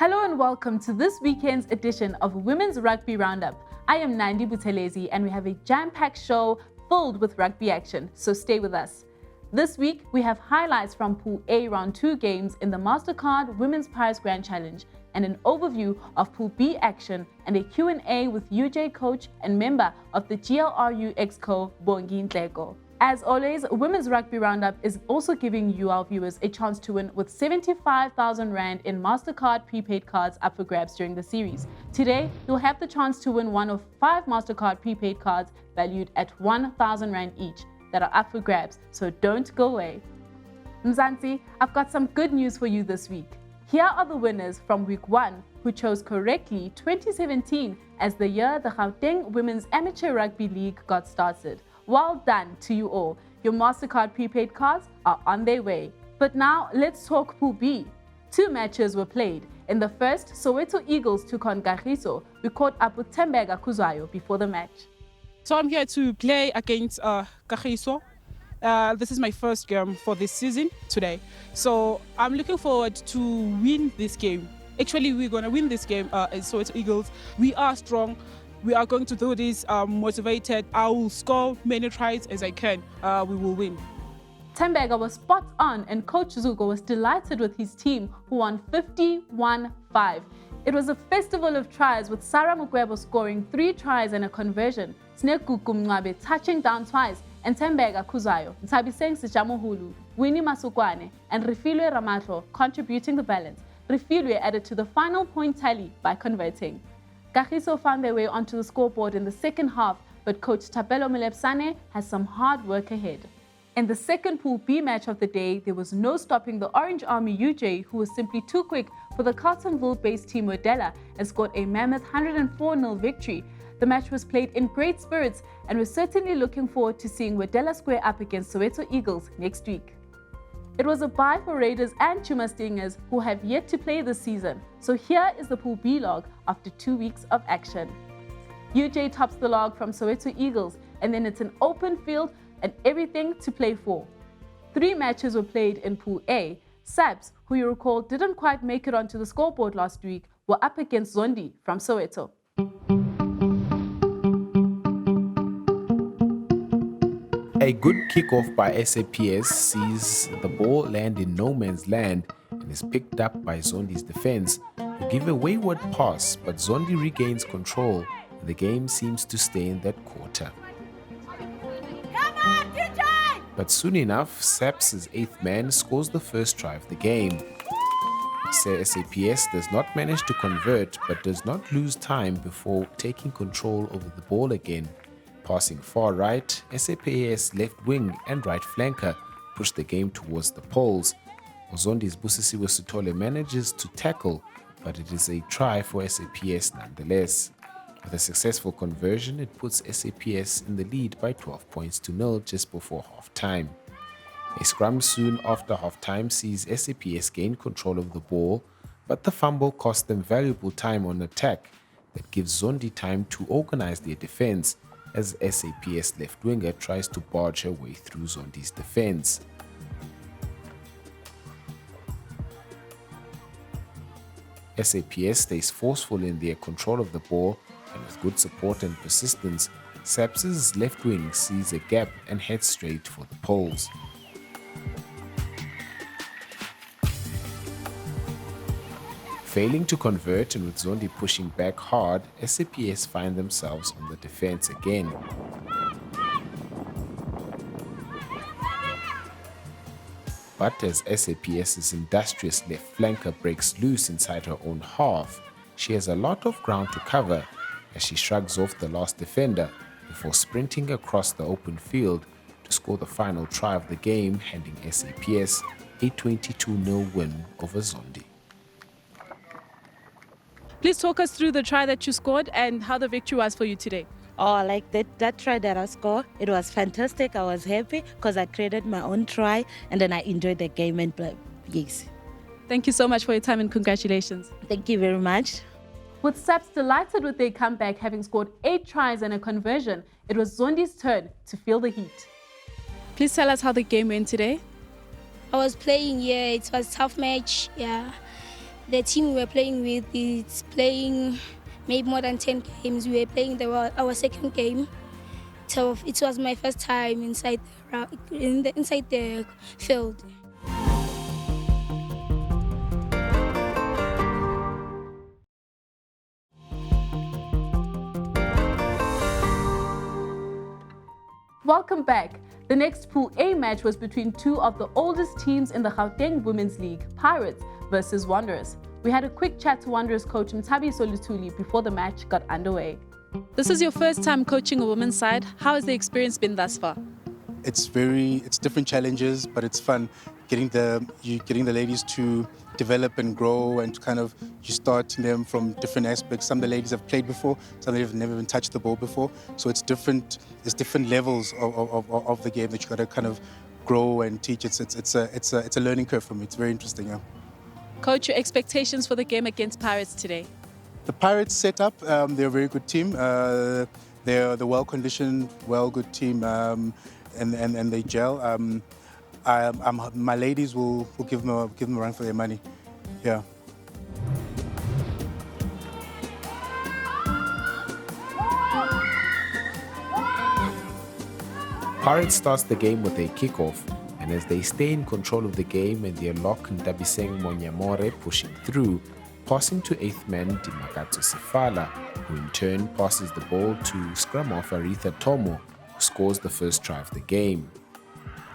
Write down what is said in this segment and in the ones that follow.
Hello and welcome to this weekend's edition of Women's Rugby Roundup. I am Nandi Butelezi and we have a jam-packed show filled with rugby action, so stay with us. This week, we have highlights from Pool A Round 2 games in the MasterCard Women's Prize Grand Challenge and an overview of Pool B action and a Q&A with UJ coach and member of the GLRU Exco, Bongi Ntleko. As always, Women's Rugby Roundup is also giving you, our viewers, a chance to win with 75,000 Rand in MasterCard prepaid cards up for grabs during the series. Today, you'll have the chance to win one of 5 MasterCard prepaid cards valued at 1,000 Rand each that are up for grabs, so don't go away. Mzansi, I've got some good news for you this week. Here are the winners from week 1 who chose correctly 2017 as the year the Gauteng Women's Amateur Rugby League got started. Well done to you all. Your MasterCard prepaid cards are on their way. But now let's talk Pool B. 2 matches were played. In the first, Soweto Eagles took on Kagiso. We caught up with Tembega Kuzwayo before the match. So I'm here to play against Kagiso. This is my first game for this season today. So I'm looking forward to win this game. Actually, we're going to win this game as Soweto Eagles. We are strong. We are going to do this motivated. I will score many tries as I can. We will win. Tembega was spot on and Coach Zuko was delighted with his team who won 51-5. It was a festival of tries with Sarah Mukwebo scoring 3 tries and a conversion, Snekuku Mngwabe touching down twice, and Tembega Kuzayo, Ntabiseng Sijamuhulu, Winnie Masukwane, and Refilwe Ramatlo contributing the balance. Refilwe added to the final point tally by converting. Kagiso found their way onto the scoreboard in the second half, but coach Tapelo Milepsane has some hard work ahead. In the second Pool B match of the day, there was no stopping the Orange Army UJ, who was simply too quick for the Carltonville-based team Modella and scored a mammoth 104-0 victory. The match was played in great spirits, and we're certainly looking forward to seeing Modella square up against Soweto Eagles next week. It was a bye for Raiders and Chuma Stingers, who have yet to play this season. So here is the Pool B log after 2 weeks of action. UJ tops the log from Soweto Eagles, and then it's an open field and everything to play for. 3 matches were played in Pool A. Saps, who you recall didn't quite make it onto the scoreboard last week, were up against Zondi from Soweto. A good kickoff by SAPS sees the ball land in no man's land and is picked up by Zondi's defense, who give a wayward pass, but Zondi regains control and the game seems to stay in that quarter. Come on, DJ! But soon enough, Saps' 8th man scores the first try of the game. SAPS does not manage to convert but does not lose time before taking control over the ball again. Passing far right, SAPS left wing and right flanker push the game towards the poles. Ozondi's Busisiwe Sutole manages to tackle, but it is a try for SAPS nonetheless. With a successful conversion, it puts SAPS in the lead by 12 points to 0 just before half-time. A scrum soon after half-time sees SAPS gain control of the ball, but the fumble costs them valuable time on attack that gives Zondi time to organize their defense, as SAPS left winger tries to barge her way through Zondi's defense. SAPS stays forceful in their control of the ball, and with good support and persistence, Saps' left wing sees a gap and heads straight for the poles. Failing to convert and with Zondi pushing back hard, SAPS find themselves on the defense again. But as SAPS's industrious left flanker breaks loose inside her own half, she has a lot of ground to cover as she shrugs off the last defender before sprinting across the open field to score the final try of the game, handing SAPS a 22-0 win over Zondi. Please talk us through the try that you scored and how the victory was for you today. Oh, like that try that I scored, it was fantastic. I was happy because I created my own try and then I enjoyed the game and yes. Thank you so much for your time and congratulations. Thank you very much. With Saps delighted with their comeback, having scored 8 tries and a conversion, it was Zondi's turn to feel the heat. Please tell us how the game went today. I was playing, it was a tough match, The team we were playing with is playing maybe more than 10 games. We were playing our second game. So it was my first time inside the field. Welcome back. The next Pool A match was between two of the oldest teams in the Gauteng Women's League, Pirates versus Wanderers. We had a quick chat to Wanderers coach Mthabiso Lutuli before the match got underway. This is your first time coaching a women's side. How has the experience been thus far? It's different challenges, but it's fun getting the ladies to develop and grow, and kind of you starting them from different aspects. Some of the ladies have played before, some of them have never even touched the ball before. So it's different. There's different levels of the game that you got to kind of grow and teach. It's a learning curve for me. It's very interesting. Yeah. Coach, your expectations for the game against Pirates today? The Pirates set up. They're a very good team. They're well conditioned, good team, and they gel. My ladies will give them a run for their money. Yeah. Pirates starts the game with a kickoff, and as they stay in control of the game and their lock Ntabiseng Monyamore pushing through, passing to 8th man Dimakatso Sifala, who in turn passes the ball to scrum off Aretha Tomo, who scores the first try of the game.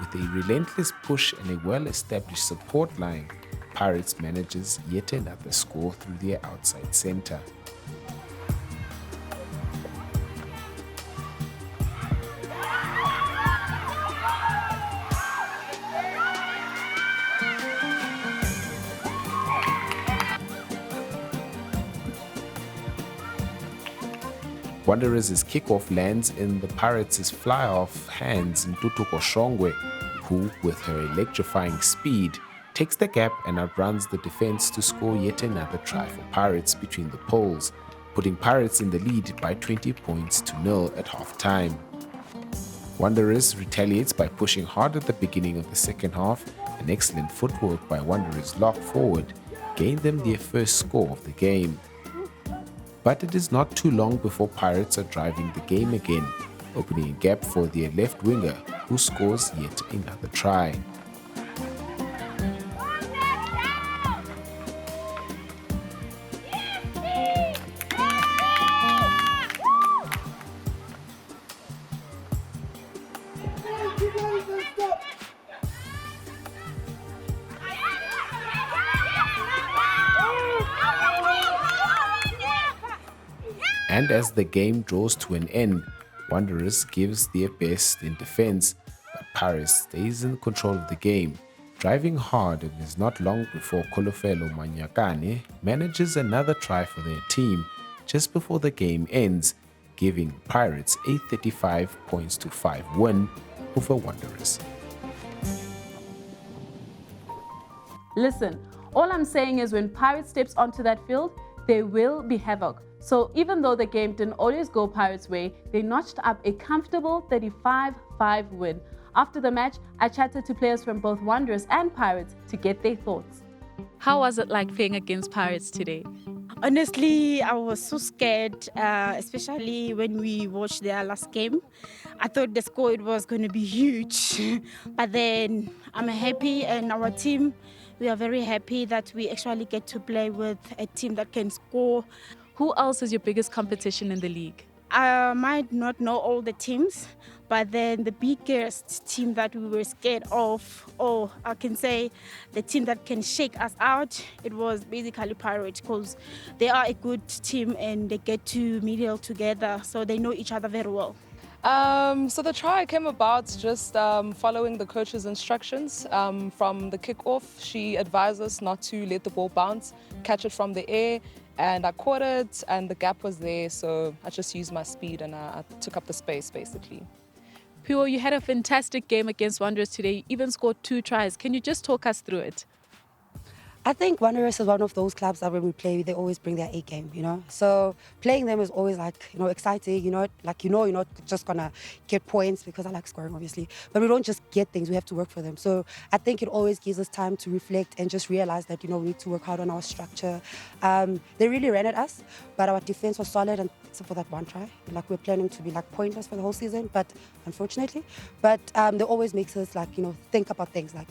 With a relentless push and a well-established support line, Pirates manages yet another score through their outside centre. Wanderers' kickoff lands in the Pirates' fly-off hands in Tutuko Shongwe, who, with her electrifying speed, takes the gap and outruns the defense to score yet another try for Pirates between the poles, putting Pirates in the lead by 20 points to 0 at half-time. Wanderers retaliates by pushing hard at the beginning of the second half, and excellent footwork by Wanderers' lock forward gained them their first score of the game. But it is not too long before Pirates are driving the game again, opening a gap for their left winger, who scores yet another try. And as the game draws to an end, Wanderers gives their best in defense, but Pirates stays in control of the game, driving hard, and is not long before Kolofelo Manyakane manages another try for their team just before the game ends, giving Pirates a 35 points to 5 win over Wanderers. Listen, all I'm saying is when Pirates steps onto that field, there will be havoc. So even though the game didn't always go Pirates' way, they notched up a comfortable 35-5 win. After the match, I chatted to players from both Wanderers and Pirates to get their thoughts. How was it like playing against Pirates today? Honestly, I was so scared, especially when we watched their last game. I thought the score it was going to be huge. But then I'm happy, and our team, we are very happy that we actually get to play with a team that can score. Who else is your biggest competition in the league? I might not know all the teams, but then the biggest team that we were scared of, or I can say the team that can shake us out, it was basically Pirates, because they are a good team and they get to medial together, so they know each other very well. So the try came about just following the coach's instructions. From the kickoff, she advised us not to let the ball bounce, catch it from the air, and I caught it, and the gap was there, so I just used my speed and I took up the space, basically. Pio, you had a fantastic game against Wanderers today. You even scored 2 tries. Can you just talk us through it? I think Wanderers is one of those clubs that when we play, they always bring their A game, you know. So playing them is always like, you know, exciting, you know, like, you know, you're not just gonna get points because I like scoring, obviously. But we don't just get things, we have to work for them. So I think it always gives us time to reflect and just realize that, you know, we need to work hard on our structure. They really ran at us, but our defense was solid, and except for that one try. Like, we're planning to be like pointless for the whole season, but unfortunately. But they always makes us like, you know, think about things like,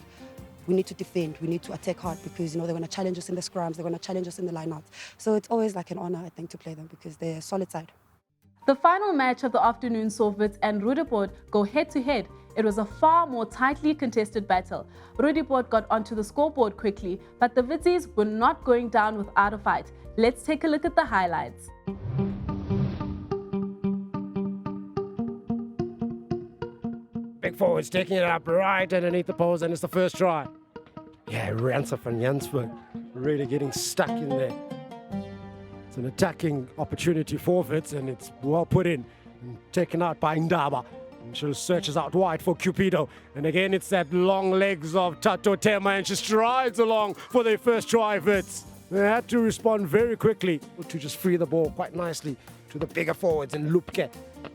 we need to defend, we need to attack hard because, you know, they're going to challenge us in the scrums, they're going to challenge us in the lineouts. So it's always like an honor, I think, to play them because they're a solid side. The final match of the afternoon saw Wits and Rudeboord go head-to-head. It was a far more tightly contested battle. Rudeboord got onto the scoreboard quickly, but the Witsies were not going down without a fight. Let's take a look at the highlights. Big forwards taking it up right underneath the poles, and it's the first try. Yeah, Ransa van Jansberg really getting stuck in there. It's an attacking opportunity for Wits, and it's well put in and taken out by Ndaba. And she searches out wide for Cupido. And again, it's that long legs of Tato Tema, and she strides along for their first try, Wits. They had to respond very quickly to just free the ball quite nicely to the bigger forwards, and Lupke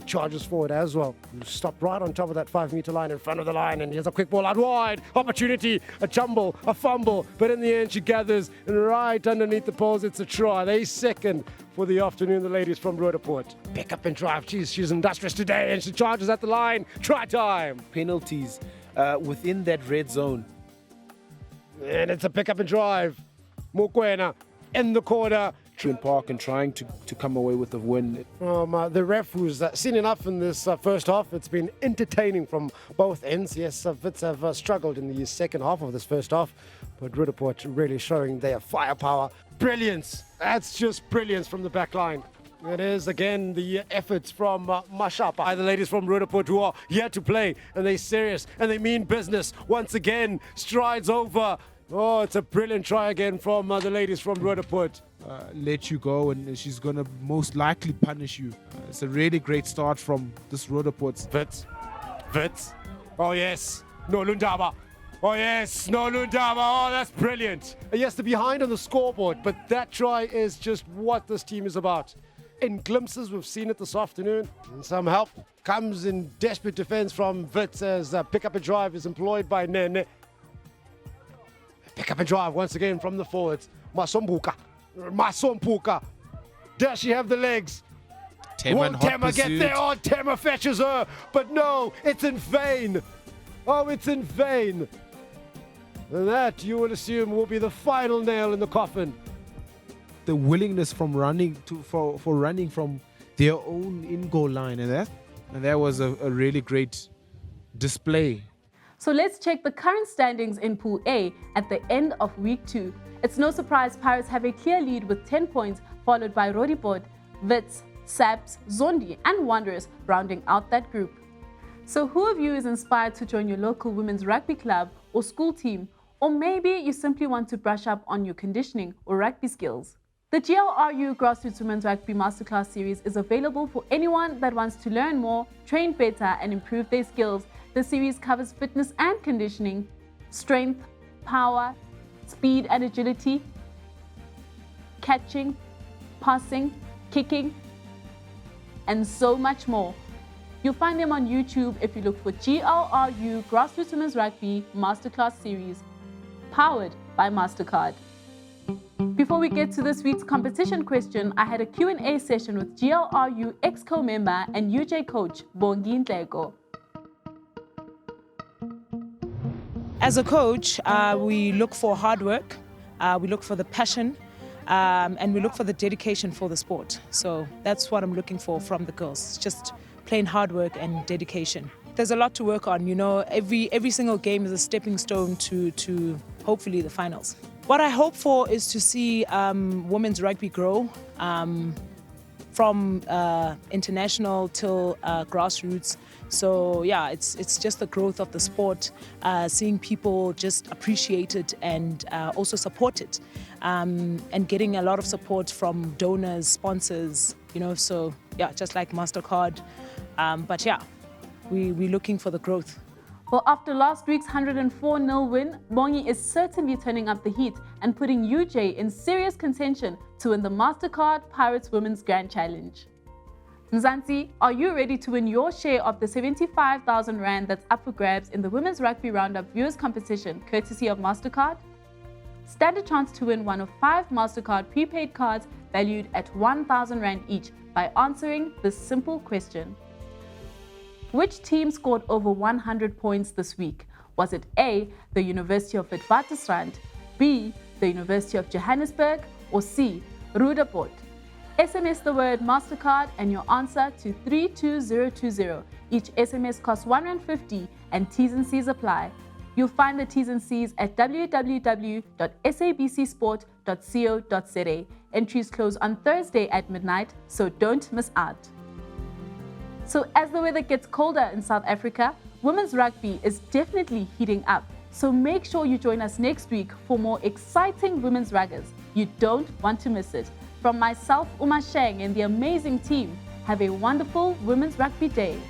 charges forward as well. Stopped right on top of that 5-meter line in front of the line, and here's a quick ball out wide. Opportunity, a jumble, a fumble, but in the end she gathers, and right underneath the poles it's a try. They second for the afternoon, the ladies from Roodepoort. Pick up and drive. She's industrious today, and she charges at the line. Try time. Penalties within that red zone. And it's a pick up and drive. Mokwena in the corner. Twin Park and trying to come away with the win. The ref, who's seen enough in this first half. It's been entertaining from both ends. Yes, Wits have struggled in the second half of this first half, but Roodepoort really showing their firepower. Brilliance. That's just brilliance from the back line. It is again the efforts from Mashapa, the ladies from Roodepoort, who are here to play, and they're serious and they mean business. Once again, strides over. Oh, it's a brilliant try again from the ladies from Roodepoort. Let you go, and she's going to most likely punish you. It's a really great start from this Roodepoort. Wits. Oh, yes. No Lundaba. Oh, yes. No Lundaba. Oh, that's brilliant. Yes, they're behind on the scoreboard, but that try is just what this team is about. In glimpses, we've seen it this afternoon. And some help comes in desperate defense from Wits as pick up and drive is employed by Nene. Pick up and drive once again from the forwards. Masompuka. Does she have the legs? Won't Tema get there? Oh, Tema fetches her. But no, it's in vain. Oh, it's in vain. And that, you will assume, will be the final nail in the coffin. The willingness from running for running from their own in-goal line, and that was a really great display. So let's check the current standings in Pool A at the end of Week 2. It's no surprise Pirates have a clear lead with 10 points, followed by Roodepoort, Wits, Saps, Zondi and Wanderers rounding out that group. So who of you is inspired to join your local women's rugby club or school team? Or maybe you simply want to brush up on your conditioning or rugby skills? The GLRU Grassroots Women's Rugby Masterclass Series is available for anyone that wants to learn more, train better and improve their skills. The series covers fitness and conditioning, strength, power, speed and agility, catching, passing, kicking, and so much more. You'll find them on YouTube if you look for GLRU Grassroots Women's Rugby Masterclass Series, powered by MasterCard. Before we get to this week's competition question, I had a Q&A session with GLRU ex-co member and UJ coach Bongi Ntleko. As a coach, we look for hard work, we look for the passion, and we look for the dedication for the sport. So that's what I'm looking for from the girls, just plain hard work and dedication. There's a lot to work on, you know, every single game is a stepping stone to hopefully the finals. What I hope for is to see women's rugby grow from international till grassroots. So yeah, it's just the growth of the sport, seeing people just appreciate it and also support it, and getting a lot of support from donors, sponsors, you know, so yeah, just like MasterCard. But yeah, we're looking for the growth. Well, after last week's 104-0 win, Bongi is certainly turning up the heat and putting UJ in serious contention to win the MasterCard Pirates Women's Grand Challenge. Mzansi, are you ready to win your share of the 75,000 Rand that's up for grabs in the Women's Rugby Roundup Viewers Competition, courtesy of MasterCard? Stand a chance to win one of 5 MasterCard prepaid cards valued at 1,000 Rand each by answering this simple question. Which team scored over 100 points this week? Was it A, the University of Witwatersrand, B, the University of Johannesburg, or C, Rudaport? SMS the word MasterCard and your answer to 32020. Each SMS costs R1.50 and T's and C's apply. You'll find the T's and C's at www.sabcsport.co.za. Entries close on Thursday at midnight, so don't miss out. So as the weather gets colder in South Africa, women's rugby is definitely heating up. So make sure you join us next week for more exciting women's ruggers. You don't want to miss it. From myself, Uma Sheng, and the amazing team, have a wonderful Women's Rugby Day.